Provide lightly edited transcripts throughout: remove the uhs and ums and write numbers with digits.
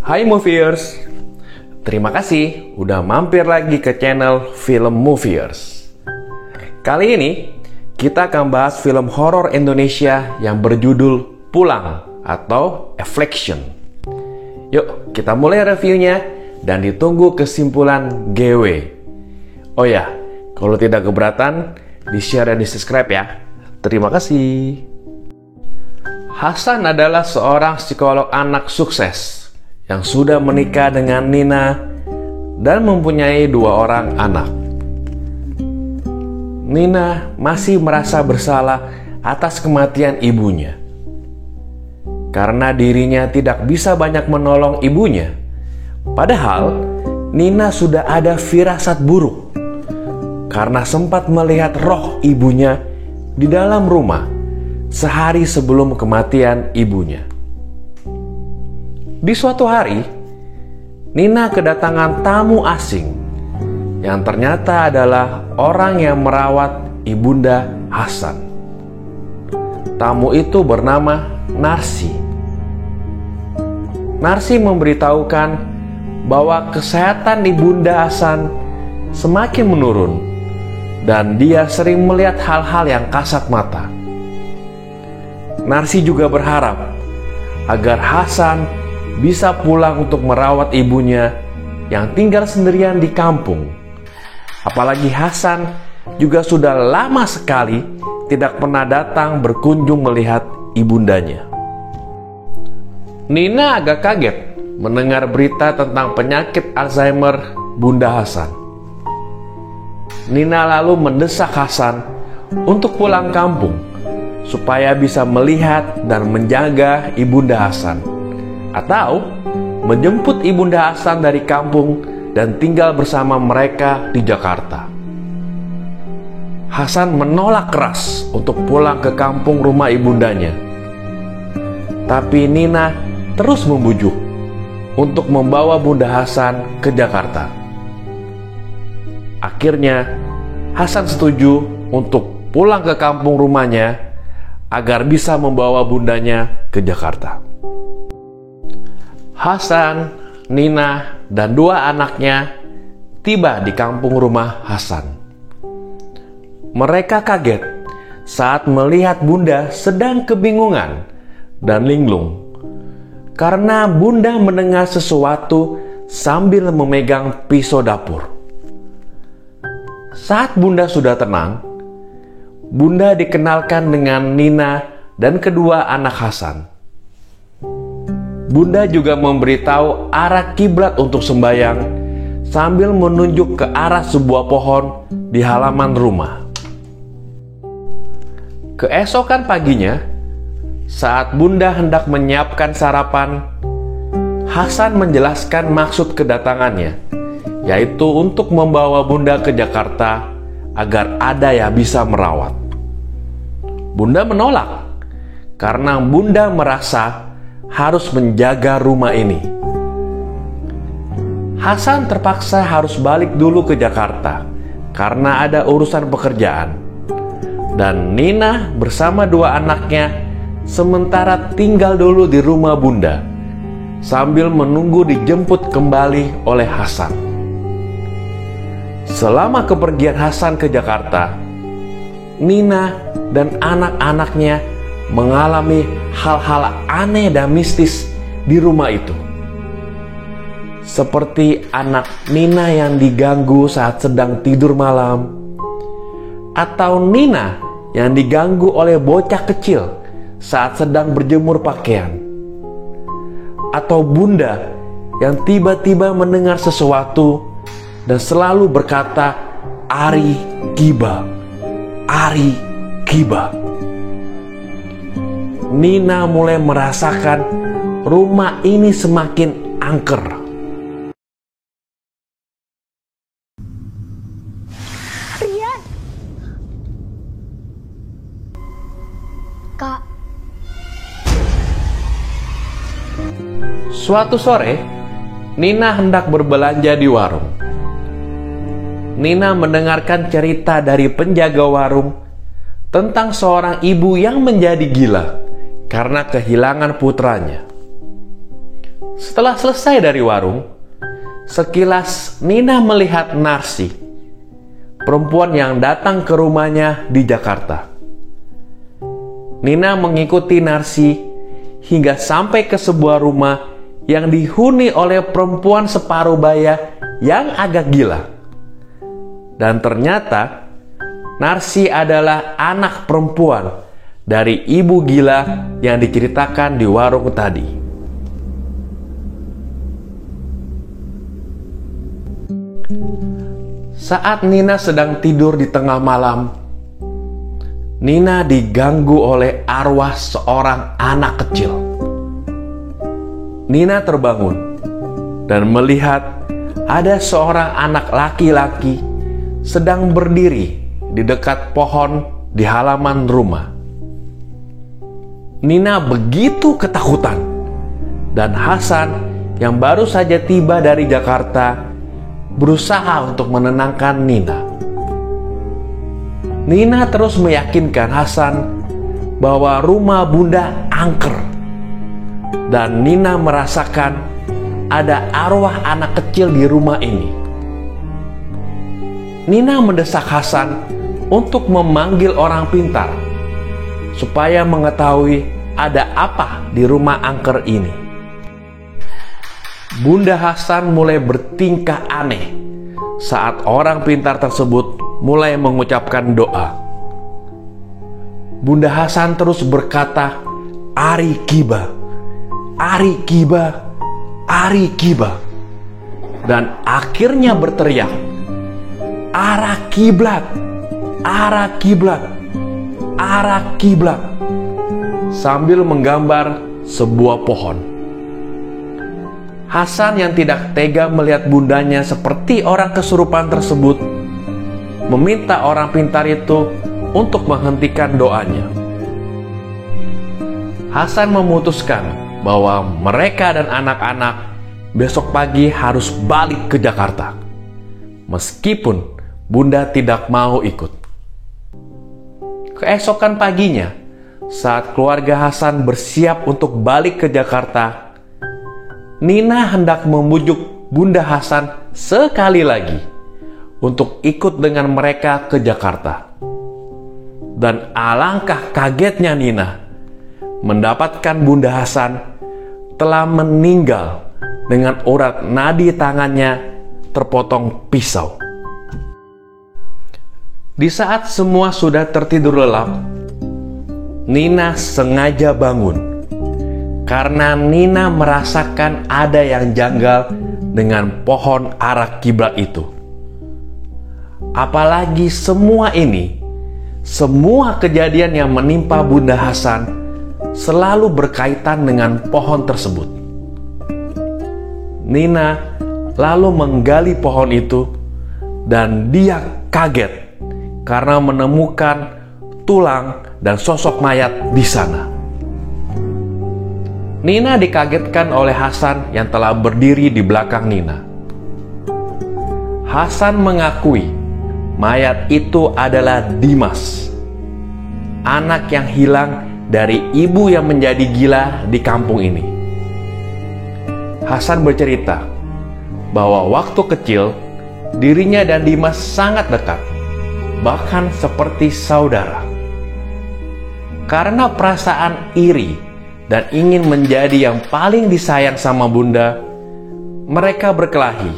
Hai Moviers, terima kasih udah mampir lagi ke channel Film Moviers. Kali ini kita akan bahas film horor Indonesia yang berjudul Pulang atau Affliction. Yuk kita mulai reviewnya dan ditunggu kesimpulan GW. Oh ya, kalau tidak keberatan, di-share dan di-subscribe ya. Terima kasih. Hasan adalah seorang psikolog anak sukses yang sudah menikah dengan Nina dan mempunyai 2 orang anak. Nina masih merasa bersalah atas kematian ibunya. Karena dirinya tidak bisa banyak menolong ibunya. Padahal Nina sudah ada firasat buruk karena sempat melihat roh ibunya di dalam rumah sehari sebelum kematian ibunya. Di suatu hari, Nina kedatangan tamu asing yang ternyata adalah orang yang merawat ibunda Hasan. Tamu itu bernama Narsi. Narsi memberitahukan bahwa kesehatan ibunda Hasan semakin menurun dan dia sering melihat hal-hal yang kasat mata. Narsi juga berharap agar Hasan bisa pulang untuk merawat ibunya yang tinggal sendirian di kampung. Apalagi Hasan juga sudah lama sekali tidak pernah datang berkunjung melihat ibundanya. Nina agak kaget mendengar berita tentang penyakit Alzheimer Bunda Hasan. Nina lalu mendesak Hasan untuk pulang kampung supaya bisa melihat dan menjaga ibunda Hasan, atau menjemput ibunda Hasan dari kampung dan tinggal bersama mereka di Jakarta. Hasan menolak keras untuk pulang ke kampung rumah ibundanya. Tapi Nina terus membujuk untuk membawa Bunda Hasan ke Jakarta. Akhirnya Hasan setuju untuk pulang ke kampung rumahnya agar bisa membawa bundanya ke Jakarta. Hasan, Nina, dan 2 anaknya tiba di kampung rumah Hasan. Mereka kaget saat melihat Bunda sedang kebingungan dan linglung karena Bunda mendengar sesuatu sambil memegang pisau dapur. Saat Bunda sudah tenang, Bunda dikenalkan dengan Nina dan kedua anak Hasan. Bunda juga memberitahu arah kiblat untuk sembahyang sambil menunjuk ke arah sebuah pohon di halaman rumah. Keesokan paginya, saat Bunda hendak menyiapkan sarapan, Hasan menjelaskan maksud kedatangannya, yaitu untuk membawa Bunda ke Jakarta agar ada yang bisa merawat. Bunda menolak karena Bunda merasa harus menjaga rumah ini. Hasan terpaksa harus balik dulu ke Jakarta karena ada urusan pekerjaan. Dan Nina bersama 2 anaknya sementara tinggal dulu di rumah Bunda sambil menunggu dijemput kembali oleh Hasan. Selama kepergian Hasan ke Jakarta, Nina dan anak-anaknya mengalami hal-hal aneh dan mistis di rumah itu. Seperti anak Nina yang diganggu saat sedang tidur malam, atau Nina yang diganggu oleh bocah kecil saat sedang berjemur pakaian, atau Bunda yang tiba-tiba mendengar sesuatu dan selalu berkata, "Ari Kiba, Ari Kiba." Nina mulai merasakan rumah ini semakin angker. Rian. Kak. Suatu sore, Nina hendak berbelanja di warung. Nina mendengarkan cerita dari penjaga warung tentang seorang ibu yang menjadi gila karena kehilangan putranya. Setelah selesai dari warung, sekilas Nina melihat Narsi, perempuan yang datang ke rumahnya di Jakarta. Nina mengikuti Narsi hingga sampai ke sebuah rumah yang dihuni oleh perempuan separuh baya yang agak gila. Dan ternyata Narsi adalah anak perempuan dari ibu gila yang diceritakan di warung tadi. Saat Nina sedang tidur di tengah malam, Nina diganggu oleh arwah seorang anak kecil. Nina terbangun dan melihat ada seorang anak laki-laki sedang berdiri di dekat pohon di halaman rumah. Nina begitu ketakutan, dan Hasan yang baru saja tiba dari Jakarta berusaha untuk menenangkan Nina. Nina terus meyakinkan Hasan bahwa rumah Bunda angker, dan Nina merasakan ada arwah anak kecil di rumah ini. Nina mendesak Hasan untuk memanggil orang pintar supaya mengetahui ada apa di rumah angker ini. Bunda Hasan mulai bertingkah aneh saat orang pintar tersebut mulai mengucapkan doa. Bunda Hasan terus berkata, "Ari Kiba, Ari Kiba, Ari Kiba," dan akhirnya berteriak, "Arah kiblat, arah kiblat, arah kiblat," sambil menggambar sebuah pohon. Hasan yang tidak tega melihat bundanya seperti orang kesurupan tersebut meminta orang pintar itu untuk menghentikan doanya. Hasan memutuskan bahwa mereka dan anak-anak besok pagi harus balik ke Jakarta, meskipun Bunda tidak mau ikut. Keesokan paginya, saat keluarga Hasan bersiap untuk balik ke Jakarta, Nina hendak membujuk Bunda Hasan sekali lagi untuk ikut dengan mereka ke Jakarta. Dan alangkah kagetnya Nina mendapatkan Bunda Hasan telah meninggal dengan urat nadi tangannya terpotong pisau. Di saat semua sudah tertidur lelap, Nina sengaja bangun karena Nina merasakan ada yang janggal dengan pohon arah kiblat itu. Apalagi semua kejadian yang menimpa Bunda Hasan selalu berkaitan dengan pohon tersebut. Nina lalu menggali pohon itu dan dia kaget karena menemukan tulang dan sosok mayat di sana. Nina dikagetkan oleh Hasan yang telah berdiri di belakang Nina. Hasan mengakui mayat itu adalah Dimas, anak yang hilang dari ibu yang menjadi gila di kampung ini. Hasan bercerita bahwa waktu kecil dirinya dan Dimas sangat dekat, bahkan seperti saudara. Karena perasaan iri dan ingin menjadi yang paling disayang sama Bunda, mereka berkelahi.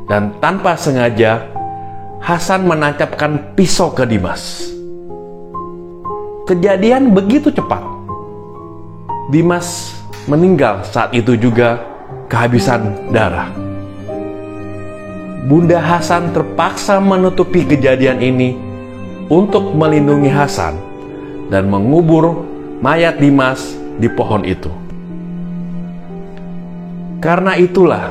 Dan tanpa sengaja, Hasan menancapkan pisau ke Dimas. Kejadian begitu cepat. Dimas meninggal saat itu juga kehabisan darah. Bunda Hasan terpaksa menutupi kejadian ini untuk melindungi Hasan dan mengubur mayat Dimas di pohon itu. Karena itulah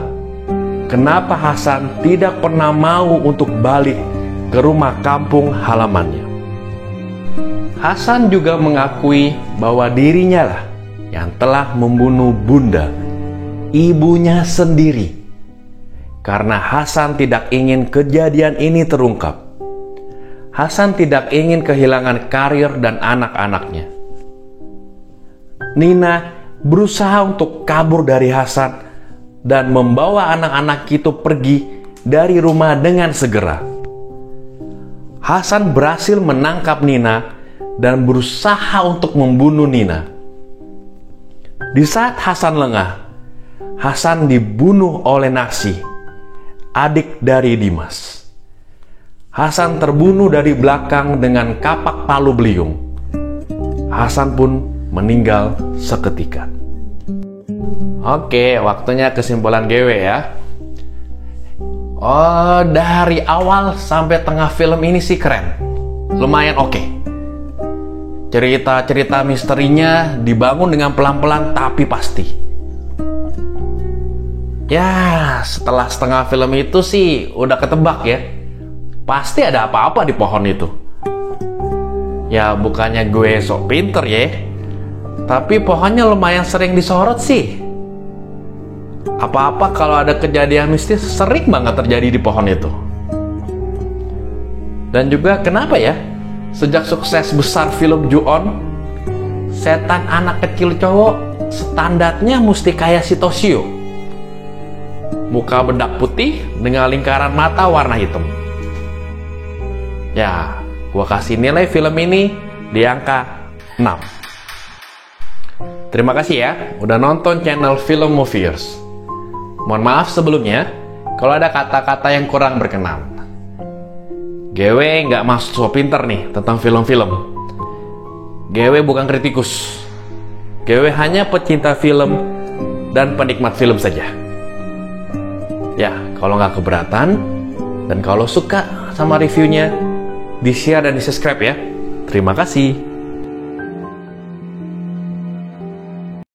kenapa Hasan tidak pernah mau untuk balik ke rumah kampung halamannya. Hasan juga mengakui bahwa dirinya lah yang telah membunuh Bunda, ibunya sendiri. Karena Hasan tidak ingin kejadian ini terungkap. Hasan tidak ingin kehilangan karir dan anak-anaknya. Nina berusaha untuk kabur dari Hasan dan membawa anak-anak itu pergi dari rumah dengan segera. Hasan berhasil menangkap Nina dan berusaha untuk membunuh Nina. Di saat Hasan lengah, Hasan dibunuh oleh Naksi, adik dari Dimas. Hasan terbunuh dari belakang dengan kapak palu beliung. Hasan pun meninggal seketika. Oke, waktunya kesimpulan GW ya. Oh, dari awal sampai tengah film ini sih keren. Lumayan oke. Cerita-cerita misterinya dibangun dengan pelan-pelan tapi pasti. Ya, setelah setengah film itu sih udah ketebak ya. Pasti ada apa-apa di pohon itu. Ya, bukannya gue sok pinter ya, tapi pohonnya lumayan sering disorot sih. Apa-apa kalau ada kejadian mistis sering banget terjadi di pohon itu. Dan juga kenapa ya, sejak sukses besar film Ju-on, setan anak kecil cowok standarnya mesti kayak si Toshio. Muka bedak putih dengan lingkaran mata warna hitam. Ya, gua kasih nilai film ini di angka 6. Terima kasih ya udah nonton channel Film Moviers. Mohon maaf sebelumnya kalau ada kata-kata yang kurang berkenan. GW nggak maksud so pinter nih tentang film-film. GW bukan kritikus. GW hanya pecinta film dan penikmat film saja. Ya, kalau nggak keberatan dan kalau suka sama reviewnya, di-share dan di-subscribe ya. Terima kasih.